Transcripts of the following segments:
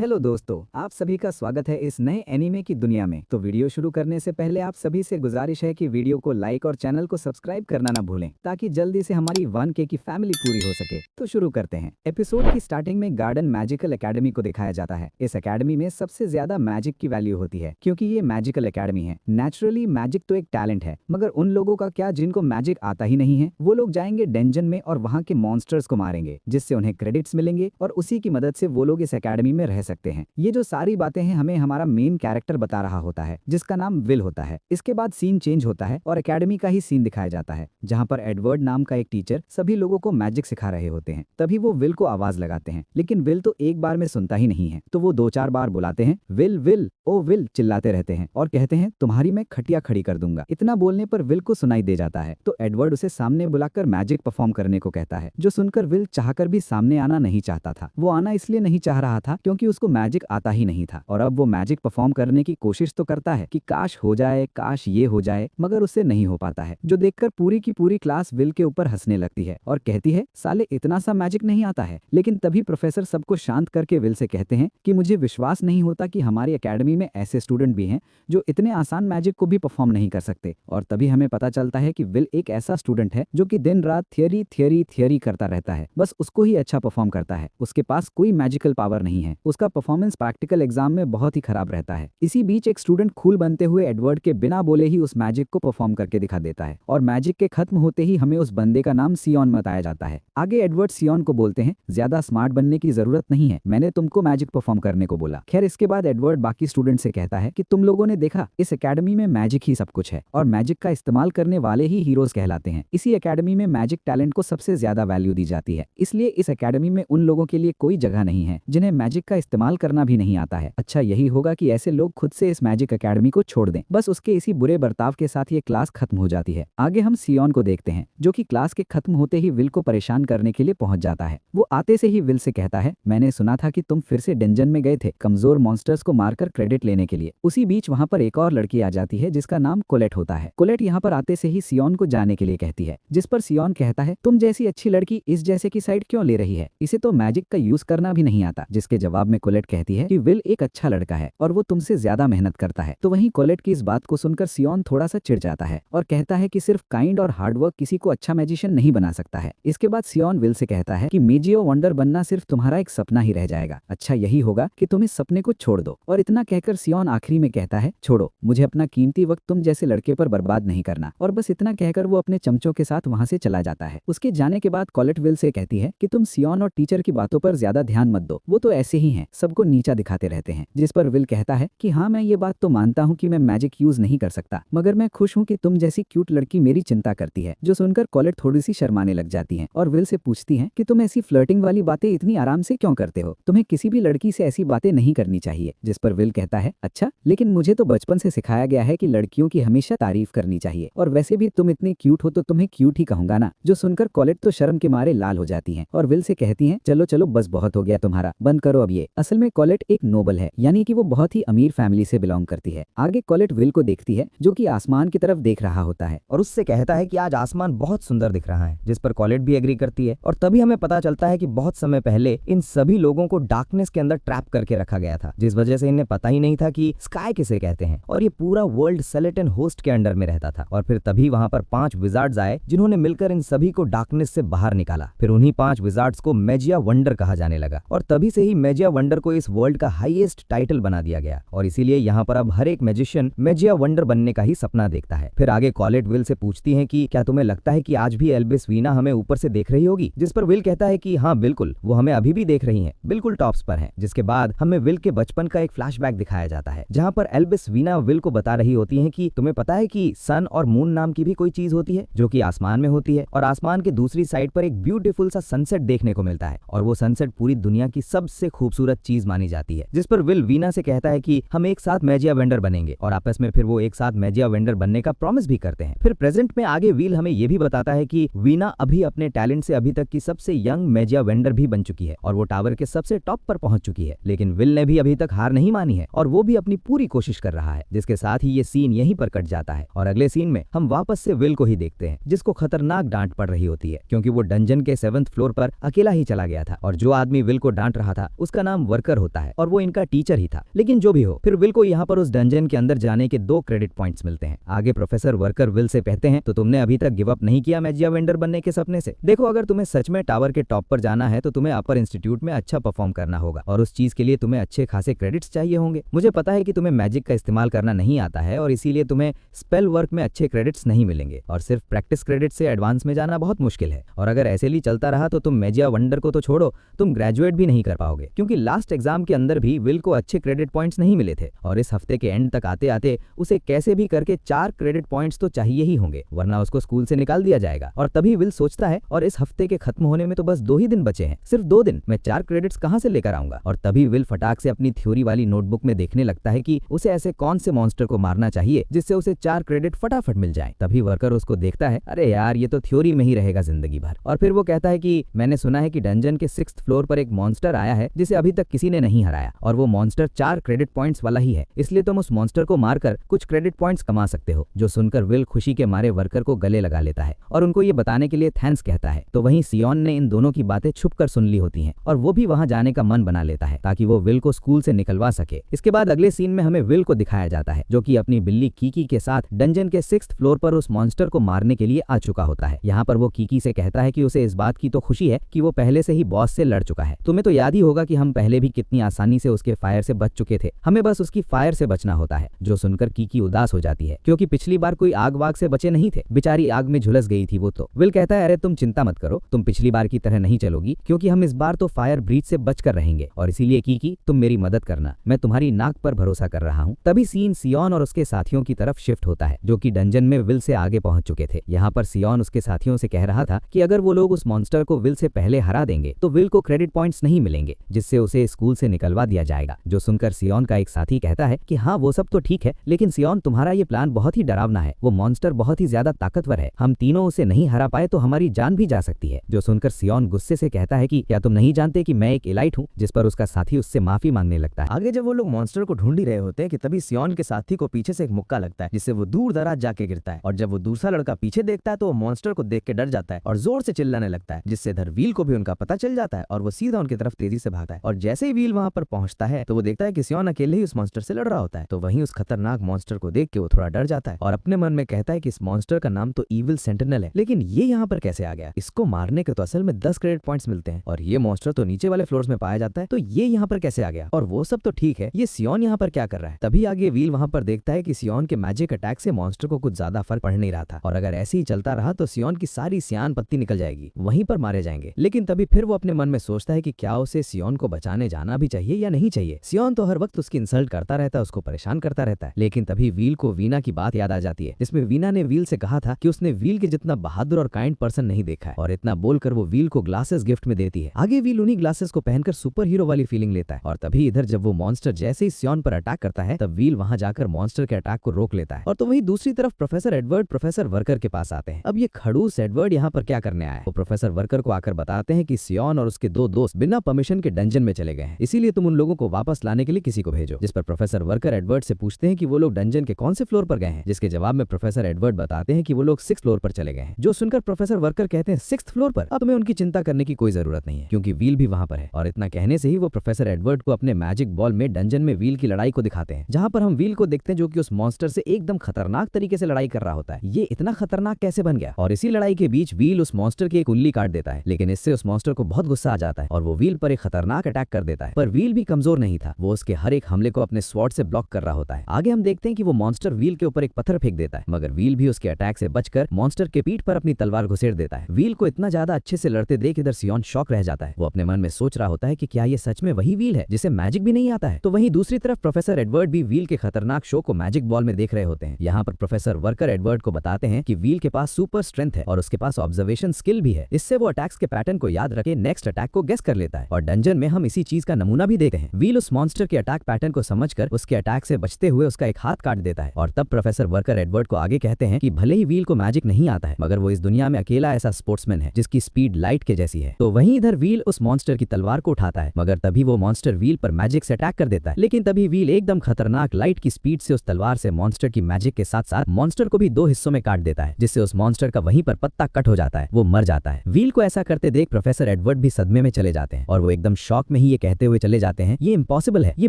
Hello दोस्तों, आप सभी का स्वागत है इस नए एनीमे की दुनिया में। तो वीडियो शुरू करने से पहले आप सभी से गुजारिश है कि वीडियो को लाइक और चैनल को सब्सक्राइब करना ना भूलें ताकि जल्दी से हमारी 1K की फैमिली पूरी हो सके। तो शुरू करते हैं। एपिसोड की स्टार्टिंग में गार्डन मैजिकल एकेडमी को दिखाया जाता है। इस एकेडमी में सबसे ज्यादा मैजिक की वैल्यू होती है क्योंकि ये मैजिकल एकेडमी है। नेचुरली मैजिक तो एक टैलेंट है, मगर उन लोगों का क्या जिनको मैजिक आता ही नहीं है। वो लोग जाएंगे डेंजन में और वहाँ के मॉन्स्टर्स को मारेंगे, जिससे उन्हें क्रेडिट्स मिलेंगे और उसी की मदद से वो लोग इस एकेडमी में रह सकते हैं। ये जो सारी बातें हैं हमें हमारा मेन कैरेक्टर बता रहा होता है, जिसका नाम विल होता है। इसके बाद सीन चेंज होता है और एकेडमी का ही सीन दिखाया जाता है, जहां पर एडवर्ड नाम का एक टीचर सभी लोगों को मैजिक सिखा रहे होते हैं। तभी वो विल को आवाज लगाते हैं, लेकिन विल तो एक बार में सुनता ही नहीं है। तो वो 2-4 बार बुलाते हैं, विल विल ओ विल चिल्लाते रहते हैं और कहते हैं तुम्हारी मैं खटिया खड़ी कर दूंगा। इतना बोलने पर विल को सुनाई दे जाता है, तो एडवर्ड उसे सामने बुलाकर मैजिक परफॉर्म करने को कहता है, जो सुनकर विल चाहकर भी सामने आना नहीं चाहता था। वो आना इसलिए नहीं चाह रहा था क्योंकि उसको मैजिक आता ही नहीं था, और अब वो मैजिक परफॉर्म करने की कोशिश तो करता है कि काश हो जाए, काश ये हो जाए, मगर उससे नहीं हो पाता है। जो देखकर पूरी की पूरी क्लास विल के ऊपर हंसने लगती है और कहती है साले इतना सा मैजिक नहीं आता है। लेकिन तभी प्रोफेसर सबको शांत करके विल से कहते हैं कि मुझे विश्वास नहीं होता कि हमारी एकेडमी में ऐसे स्टूडेंट भी हैं जो इतने आसान मैजिक को भी परफॉर्म नहीं कर सकते। और तभी हमें पता चलता है कि विल एक ऐसा स्टूडेंट है जो कि दिन रात थियरी थियरी थियरी करता रहता है, बस उसको ही अच्छा परफॉर्म करता है। उसके पास कोई मैजिकल पावर नहीं है। उसका परफॉर्मेंस प्रैक्टिकल एग्जाम में बहुत ही खराब रहता है। इसी बीच एक स्टूडेंट खूल बनते हुए एडवर्ड के बिना बोले ही उस मैजिक को परफॉर्म करके दिखा देता है, और मैजिक के खत्म होते ही हमें उस बंदे का नाम सियोन बताया जाता है। आगे एडवर्ड सियोन को बोलते हैं ज्यादा स्मार्ट बनने की जरूरत नहीं है, मैंने तुमको मैजिक परफॉर्म करने को बोला। खैर इसके बाद एडवर्ड बाकी स्टूडेंट से कहता है कि तुम लोगों ने देखा, इस एकेडमी में मैजिक ही सब कुछ है और मैजिक का इस्तेमाल करने वाले ही हीरोज कहलाते हैं। इसी एकेडमी में मैजिक टैलेंट को सबसे ज्यादा वैल्यू दी जाती है, इसलिए इस एकेडमी में उन लोगों के लिए कोई जगह नहीं है जिन्हें मैजिक का इस्तेमाल करना भी नहीं आता है। अच्छा यही होगा कि ऐसे लोग खुद से इस मैजिक एकेडमी को छोड़ दें। बस उसके इसी बुरे बर्ताव के साथ ये क्लास खत्म हो जाती है। आगे हम सियोन को देखते हैं, जो कि क्लास के खत्म होते ही विल को परेशान करने के लिए पहुंच जाता है। वो आते से ही विल से कहता है मैंने सुना था कि तुम फिर से डेंजन में गए थे कमजोर मॉन्स्टर्स को मारकर क्रेडिट लेने के लिए। उसी बीच वहां पर एक और लड़की आ जाती है जिसका नाम कोलेट होता है। कोलेट यहाँ पर आते से ही सियोन को जाने के लिए कहती है, जिस पर सियोन कहता है तुम जैसी अच्छी लड़की इस जैसे की साइड क्यों ले रही है, इसे तो मैजिक का यूज करना भी नहीं आता। जिसके जवाब में कोलेट कहती है कि विल एक अच्छा लड़का है और वो तुमसे ज्यादा मेहनत करता है। तो वहीं कोलेट की इस बात को सुनकर सियोन थोड़ा सा चिढ़ जाता है और कहता है कि सिर्फ काइंड और हार्डवर्क किसी को अच्छा मैजिशियन नहीं बना सकता है। इसके बाद सियोन विल से कहता है कि मेजियो वंडर बनना सिर्फ तुम्हारा एक सपना ही रह जाएगा। अच्छा यही होगा कि तुम इस सपने को छोड़ दो। और इतना कहकर सियोन आखिरी में कहता है छोड़ो, मुझे अपना कीमती वक्त तुम जैसे लड़के पर बर्बाद नहीं करना। और बस इतना कहकर वो अपने चमचों के साथ वहां से चला जाता है। उसके जाने के बाद कोलेट विल से कहती है कि तुम सियोन और टीचर की बातों पर ज्यादा ध्यान मत दो, वो तो ऐसे ही हैं, सबको नीचा दिखाते रहते हैं। जिस पर विल कहता है कि हाँ मैं ये बात तो मानता हूँ कि मैं मैजिक यूज नहीं कर सकता, मगर मैं खुश हूँ कि तुम जैसी क्यूट लड़की मेरी चिंता करती है। जो सुनकर कोलेट थोड़ी सी शर्माने लग जाती है और विल से पूछती है कि तुम ऐसी फ्लर्टिंग वाली बातें इतनी आराम से क्यों करते हो, तुम्हें किसी भी लड़की से ऐसी बातें नहीं करनी चाहिए। जिस पर विल कहता है अच्छा, लेकिन मुझे तो बचपन से सिखाया गया है कि लड़कियों की हमेशा तारीफ करनी चाहिए, और वैसे भी तुम इतनी क्यूट हो तो तुम्हें क्यूट ही कहूंगा ना। जो सुनकर कोलेट तो शर्म के मारे लाल हो जाती है और विल से कहती है चलो चलो बस बहुत हो गया तुम्हारा, बंद करो अब ये। असल में कोलेट एक नोबल है, यानी कि वो बहुत ही अमीर फैमिली से बिलोंग करती है। आगे कोलेट विल को देखती है जो कि आसमान की तरफ देख रहा होता है और उससे कहता है कि आज आसमान बहुत सुंदर दिख रहा है, जिस पर कोलेट भी एग्री करती है। और तभी हमें पता चलता है कि बहुत समय पहले इन सभी लोगों को डार्कनेस के अंदर ट्रैप करके रखा गया था, जिस वजह से इन्हें पता ही नहीं था कि स्काई किसे कहते हैं, और ये पूरा वर्ल्ड सेलेटन होस्ट के अंडर में रहता था। और फिर तभी वहां पर 5 विजार्ड्स आए जिन्होंने मिलकर इन सभी को डार्कनेस से बाहर निकाला। फिर उन्हीं 5 विजार्ड्स को मैजिया वंडर कहा जाने लगा, और तभी से ही मैजिया वंडर को इस वर्ल्ड का हाईएस्ट टाइटल बना दिया गया। और इसीलिए यहाँ पर अब हर एक मैजिशियन मैजिया वंडर बनने का ही सपना देखता है। फिर आगे कोलेट विल से पूछती है कि क्या तुम्हें लगता है कि आज भी एल्बिस वीना हमें ऊपर से देख रही होगी, जिस पर विल कहता है कि हाँ बिल्कुल, वो हमें अभी भी देख रही हैं, बिल्कुल टॉप्स पर हैं। जिसके बाद हमें विल के बचपन का एक फ्लैशबैक दिखाया जाता है, जहाँ पर एल्बिस वीना विल को बता रही होती है कि तुम्हें पता है कि सन और मून नाम की भी कोई चीज होती है जो कि आसमान में होती है, और आसमान के दूसरी साइड पर एक ब्यूटीफुल सा सनसेट देखने को मिलता है, और वो सनसेट पूरी दुनिया की सबसे खूबसूरत चीज मानी जाती है। जिस पर विल वीना से कहता है कि हम एक साथ मैजिया वेंडर बनेंगे, और आपस में फिर वो एक साथ मैजिया वेंडर बनने का प्रॉमिस भी करते हैं। फिर प्रेजेंट में आगे विल हमें ये भी बताता है कि वीना अभी अपने टैलेंट से अभी तक की सबसे यंग मैजिया वेंडर भी बन चुकी है, और वो टावर के सबसे टॉप पर पहुंच चुकी है। लेकिन विल ने भी अभी तक हार नहीं मानी है, और वो भी अपनी पूरी कोशिश कर रहा है। जिसके साथ ही ये सीन यहीं पर कट जाता है, और अगले सीन में हम वापस से विल को ही देखते हैं, जिसको खतरनाक डांट पड़ रही होती है, क्योंकि वो डंजन के 7th फ्लोर पर अकेला ही चला गया था, और जो आदमी विल को डांट रहा था उसका नाम वर्कर होता है और वो इनका टीचर ही था। लेकिन जो भी हो, फिर विल को यहाँ पर उस डंजन के अंदर जाने के 2 क्रेडिट पॉइंट्स मिलते हैं। आगे प्रोफेसर वर्कर विल से कहते हैं, तो तुमने अभी तक गिव अप नहीं किया मैजिया वेंडर बनने के सपने से? देखो, अगर तुम्हें सच में टावर के टॉप पर जाना है तो तुम्हें अपर इंस्टीट्यूट में अच्छा परफॉर्म करना होगा और उस चीज के लिए तुम्हें अच्छे खासे क्रेडिट्स चाहिए होंगे। मुझे पता है कि तुम्हें मैजिक का इस्तेमाल करना नहीं आता है और इसीलिए तुम्हें स्पेल वर्क में अच्छे क्रेडिट्स नहीं मिलेंगे और सिर्फ प्रैक्टिस क्रेडिट से एडवांस में जाना बहुत मुश्किल है। और अगर ऐसे ही चलता रहा तो तुम मैजिया वंडर को तो छोड़ो, तुम ग्रेजुएट भी नहीं कर पाओगे, क्योंकि लास्ट एग्जाम के अंदर भी विल को अच्छे क्रेडिट पॉइंट्स नहीं मिले थे और इस हफ्ते के एंड तक आते आते उसे कैसे भी करके 4 क्रेडिट पॉइंट्स तो चाहिए ही होंगे, वरना उसको स्कूल से निकाल दिया जाएगा। और तभी विल सोचता है, और इस हफ्ते के खत्म होने में तो बस 2 ही दिन बचे हैं, सिर्फ 2 दिन, मैं 4 क्रेडिट्स कहां से लेकर आऊंगा? और तभी विल फटाक से अपनी थ्योरी वाली नोटबुक में देखने लगता है कि उसे ऐसे कौन से मॉन्स्टर को मारना चाहिए जिससे उसे 4 क्रेडिट फटाफट मिल जाए। तभी वर्कर उसको देखता है, अरे यार ये तो थ्योरी में ही रहेगा जिंदगी भर। और फिर वो कहता है कि मैंने सुना है कि डंजन के 6th फ्लोर पर एक मॉन्स्टर आया है जिसे अभी तक किसी ने नहीं हराया और वो मॉन्स्टर 4 क्रेडिट पॉइंट्स वाला ही है, इसलिए तुम उस मॉन्स्टर को मारकर कुछ क्रेडिट पॉइंट्स कमा सकते हो। जो सुनकर विल खुशी के मारे वर्कर को गले लगा लेता है और उनको ये बताने के लिए थैंक्स कहता है। तो वहीं सियोन ने इन दोनों की बातें छुप कर सुन ली होती हैं और वो भी वहां जाने का मन बना लेता है ताकि वो विल को स्कूल से निकलवा सके। इसके बाद अगले सीन में हमें विल को दिखाया जाता है जो कि अपनी बिल्ली कीकी के साथ डंजन के 6th फ्लोर पर उस मॉन्स्टर को मारने के लिए आ चुका होता है। यहाँ पर वो कीकी से कहता है कि उसे इस बात की तो खुशी है कि वो पहले से ही बॉस से लड़ चुका है। तुम्हें तो याद ही होगा कि हम पहले भी कितनी आसानी से उसके फायर से बच चुके थे, हमें बस उसकी फायर से बचना होता है। जो सुनकर कीकी उदास हो जाती है क्योंकि पिछली बार कोई आग वाग से बचे नहीं थे, बेचारी आग में झुलस गई थी वो तो। विल कहता है, अरे तुम चिंता मत करो, तुम पिछली बार की तरह नहीं चलोगी क्योंकि हम इस बार तो फायर ब्रीच से बचकर रहेंगे और इसीलिए कीकी तुम मेरी मदद करना, मैं तुम्हारी नाक पर भरोसा कर रहा हूँ। तभी सीन सियोन और उसके साथियों की तरफ शिफ्ट होता है जो कि डंजन में विल से आगे पहुंच चुके थे। यहाँ पर सियोन उसके साथियों से कह रहा था कि अगर वो लोग उस मॉन्स्टर को विल से पहले हरा देंगे तो विल को क्रेडिट पॉइंट्स नहीं मिलेंगे जिससे उसे स्कूल से निकलवा दिया जाएगा। जो सुनकर सियोन का एक साथी कहता है कि हाँ वो सब तो ठीक है, लेकिन सियोन तुम्हारा ये प्लान बहुत ही डरावना है, वो मॉन्स्टर बहुत ही ज्यादा ताकतवर है, हम तीनों उसे नहीं हरा पाए तो हमारी जान भी जा सकती है। जो सुनकर सियोन गुस्से से कहता है कि क्या तुम नहीं जानते कि मैं एक एलाइट हूँ, जिस पर उसका साथी उससे माफी मांगने लगता है। आगे जब वो लोग मॉन्स्टर को ढूंढ ही रहे होते हैं कि तभी सियोन के साथी को पीछे से एक मुक्का लगता है जिससे वो दूर दराज जाके गिरता है और जब वो दूसरा लड़का पीछे देखता है तो वो मॉन्स्टर को देख के डर जाता है और जोर से चिल्लाने लगता है, जिससे इधर व्हील को भी उनका पता चल जाता है और वो सीधा उनकी तरफ तेजी से भागता है। और जैसे ही व्हील वहां पर पहुंचता है तो वो देखता है कि सियोन अकेले ही उस मॉन्स्टर से लड़ रहा होता है। तो वहीं उस खतरनाक मॉन्स्टर को देख के वो थोड़ा डर जाता है और अपने मन में कहता है कि इस मॉन्स्टर का नाम तो इविल सेंटिनल है, लेकिन ये यहाँ पर कैसे आ गया? इसको मारने के तो असल में 10 क्रेडिट पॉइंट्स मिलते हैं और ये मॉन्स्टर तो नीचे वाले फ्लोर्स में पाया जाता है, तो ये यहाँ पर कैसे आ गया? और वो सब तो ठीक है, ये सियोन यहाँ पर क्या कर रहा है? तभी आगे व्हील वहां पर देखता है कि सियोन के मैजिक अटैक से मॉन्स्टर को कुछ ज्यादा फर्क पड़ नहीं रहा था और अगर ऐसे ही चलता रहा तो सियोन की सारी सियान पत्ती निकल जाएगी, वहीं पर मारे जाएंगे। लेकिन तभी फिर वो अपने मन में सोचता है कि क्या उसे सियोन को बचाने जाना भी चाहिए या नहीं चाहिए। सियोन तो हर वक्त उसकी इंसल्ट करता रहता है, उसको परेशान करता रहता है। लेकिन तभी व्हील को वीना की बात याद आ जाती है जिसमें वीना ने व्हील से कहा था कि उसने व्हील के जितना बहादुर और काइंड पर्सन नहीं देखा है और इतना बोलकर वो व्हील को ग्लासेस गिफ्ट में देती है। आगे व्हील उन्हीं ग्लासेस को पहनकर सुपर हीरो वाली फीलिंग लेता है और तभी इधर जब वो मॉन्स्टर जैसे ही सियोन पर अटैक करता है तब व्हील वहां जाकर मॉन्स्टर के अटैक को रोक लेता है। और तो वही दूसरी तरफ प्रोफेसर एडवर्ड प्रोफेसर वर्कर के पास आते हैं। अब ये खड़ूस एडवर्ड यहाँ पर क्या करने आया है? वो प्रोफेसर वर्कर को आकर बताते हैं कि सियोन और उसके 2 दोस्त बिना परमिशन के डंजन में चले गए हैं, इसीलिए तुम उन लोगों को वापस लाने के लिए किसी को भेजो। जिस पर प्रोफेसर वर्कर एडवर्ड से पूछते हैं कि वो लोग डंजन के कौन से फ्लोर पर गए हैं, जिसके जवाब में प्रोफेसर एडवर्ड बताते हैं कि वो लोग 6th फ्लोर पर चले गए हैं। जो सुनकर प्रोफेसर वर्कर कहते हैं 6th फ्लोर पर? अब तुम्हें उनकी चिंता करने की कोई जरूरत नहीं है क्योंकि व्हील भी वहां पर है। और इतना कहने से ही वो प्रोफेसर एडवर्ड को अपने मैजिक बॉल में डंजन में व्हील की लड़ाई को दिखाते हैं, जहां पर हम व्हील को देखते हैं जो कि उस मॉन्स्टर से एकदम खतरनाक तरीके से लड़ाई कर रहा होता है। ये इतना खतरनाक कैसे बन गया? और इसी लड़ाई के बीच व्हील उस मॉन्स्टर की एक उंगली काट देता है, लेकिन इससे उस मॉन्स्टर को बहुत गुस्सा आ जाता है और वो व्हील पर एक खतरनाक अटैक कर देता है। पर व्हील भी कमजोर नहीं था, वो उसके हर एक हमले को अपने स्वॉर्ड से ब्लॉक कर रहा होता है। आगे हम देखते हैं कि वो मॉन्स्टर व्हील के ऊपर एक पत्थर फेंक देता है, मगर व्हील भी उसके अटैक से बचकर मॉन्स्टर के पीठ पर अपनी तलवार घुसेड़ देता है। व्हील को इतना ज्यादा अच्छे से लड़ते देख इधर सियोन शॉक रह जाता है। वो अपने मन में सोच रहा होता है कि क्या ये सच में वही व्हील है जिसे मैजिक भी नहीं आता है? तो वहीं दूसरी तरफ प्रोफेसर एडवर्ड भी व्हील के खतरनाक शो को मैजिक बॉल में देख रहे होते हैं। यहाँ पर प्रोफेसर वर्कर एडवर्ड को बताते हैं कि व्हील के पास सुपर स्ट्रेंथ है और उसके पास ऑब्जर्वेशन स्किल भी है, इससे वो अटैक्स के पैटर्न को याद रखे नेक्स्ट अटैक को गेस कर लेता है। और डंजन में हम इसी चीज का नमूना भी देखते हैं। व्हील उस मॉन्स्टर के अटैक पैटर्न को समझकर उसके अटैक से बचते हुए उसका एक हाथ काट देता है। और तब प्रोफेसर वर्कर एडवर्ड को आगे कहते हैं कि भले ही व्हील को मैजिक नहीं आता है मगर वो इस दुनिया में अकेला ऐसा स्पोर्ट्समैन है जिसकी स्पीड लाइट के जैसी है। तो वहीं इधर व्हील उस मॉन्स्टर की तलवार को उठाता है, मगर तभी वो मॉन्स्टर व्हील पर मैजिक से अटैक कर देता है। लेकिन तभी व्हील एकदम खतरनाक लाइट की स्पीड से उस तलवार से मॉन्स्टर की मैजिक के साथ साथ मॉन्स्टर को भी 2 हिस्सों में काट देता है, जिससे उस मॉन्स्टर का वहीं पर पत्ता कट हो जाता है, वो मर जाता है। व्हील को ऐसा करते देख प्रोफेसर एडवर्ड भी सदमे में चले जाते हैं और वो एकदम शॉक में ही ये कहते हुए चले जाते हैं, ये इम्पॉसिबल है, ये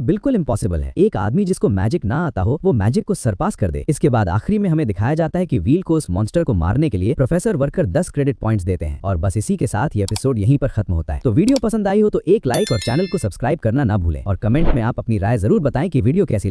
बिल्कुल इम्पॉसिबल है। एक आदमी जिसको मैजिक ना आता हो वो मैजिक को सरपास कर दे। इसके बाद आखिरी में हमें दिखाया जाता है कि व्हील को उस मॉन्स्टर को मारने के लिए प्रोफेसर वर्कर 10 क्रेडिट पॉइंट्स देते हैं। और बस इसी के साथ ये एपिसोड यहीं पर खत्म होता है। तो वीडियो पसंद आई हो तो एक लाइक और चैनल को सब्सक्राइब करना ना भूलें और कमेंट में आप अपनी राय जरूर बताएं कि वीडियो कैसी लगी।